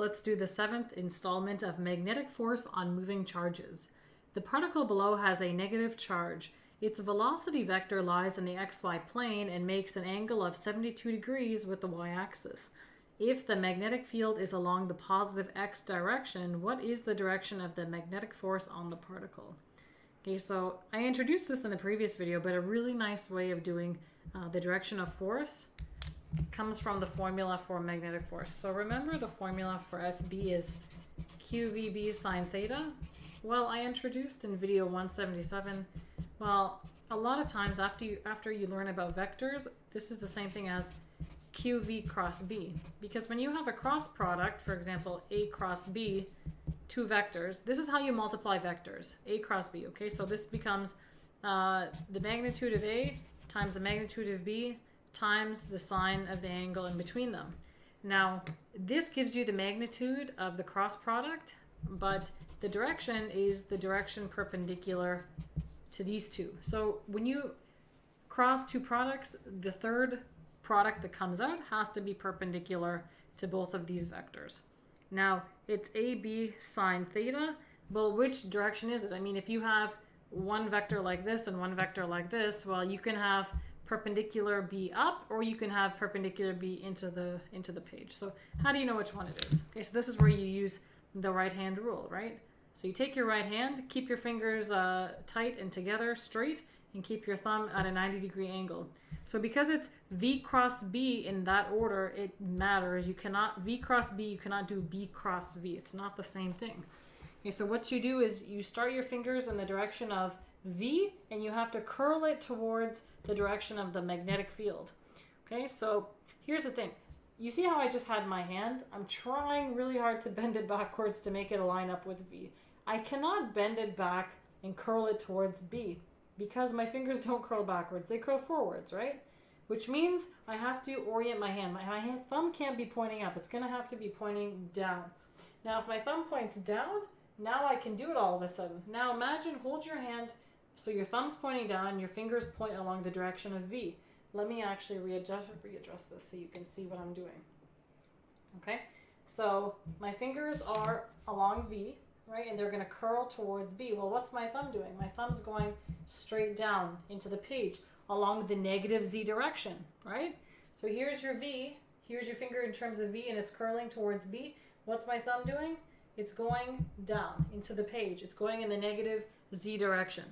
let's do the 7th installment of magnetic force on moving charges. The particle below has a negative charge. Its velocity vector lies in the xy plane and makes an angle of 72 degrees with the y-axis. If the magnetic field is along the positive x direction, what is the direction of the magnetic force on the particle? Okay, so I introduced this in the previous video, but a really nice way of doing the direction of force comes from the formula for magnetic force. So remember the formula for FB is QVB sine theta. Well, I introduced in video 177. Well, a lot of times after you learn about vectors, this is the same thing as QV cross B. Because when you have a cross product, for example, A cross B, two vectors, this is how you multiply vectors, A cross B, okay? So this becomes the magnitude of A times the magnitude of B times the sine of the angle in between them. Now, this gives you the magnitude of the cross product, but the direction is the direction perpendicular to these two. So when you cross two products, the third product that comes out has to be perpendicular to both of these vectors. Now, it's AB sine theta. Well, which direction is it? I mean, if you have one vector like this and one vector like this, well, you can have perpendicular B up, or you can have perpendicular B into the page. So how do you know which one it is? Okay, so this is where you use the right hand rule, right? So you take your right hand, keep your fingers tight and together, straight, and keep your thumb at a 90-degree angle. So because it's V cross B in that order, it matters. You cannot V cross B, you cannot do B cross V. It's not the same thing. Okay, so what you do is you start your fingers in the direction of V, and you have to curl it towards the direction of the magnetic field. Okay, so here's the thing. You see how I just had my hand? I'm trying really hard to bend it backwards to make it line up with V. I cannot bend it back and curl it towards B because my fingers don't curl backwards. They curl forwards, right? Which means I have to orient my hand. My thumb can't be pointing up. It's going to have to be pointing down. Now, if my thumb points down, now I can do it all of a sudden. Now imagine, hold your hand so your thumb's pointing down, your fingers point along the direction of V. Let me actually readjust this so you can see what I'm doing. Okay, so my fingers are along V, right, and they're going to curl towards B. Well, what's my thumb doing? My thumb's going straight down into the page along the negative Z direction, right? So here's your V, here's your finger in terms of V, and it's curling towards B. What's my thumb doing? It's going down into the page. It's going in the negative Z direction.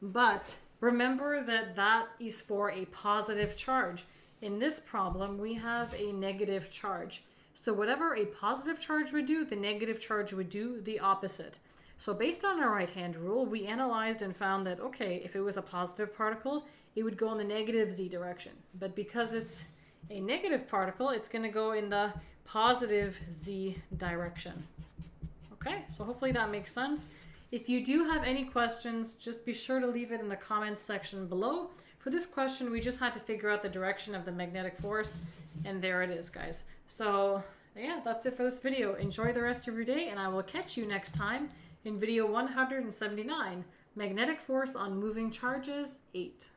But remember that that is for a positive charge. In this problem, we have a negative charge. So whatever a positive charge would do, the negative charge would do the opposite. So based on our right-hand rule, we analyzed and found that, okay, if it was a positive particle, it would go in the negative Z direction. But because it's a negative particle, it's going to go in the positive Z direction. Okay, so hopefully that makes sense. If you do have any questions, just be sure to leave it in the comments section below. For this question, we just had to figure out the direction of the magnetic force, and there it is, guys. So yeah, that's it for this video. Enjoy the rest of your day, and I will catch you next time in video 179, Magnetic Force on Moving Charges 8.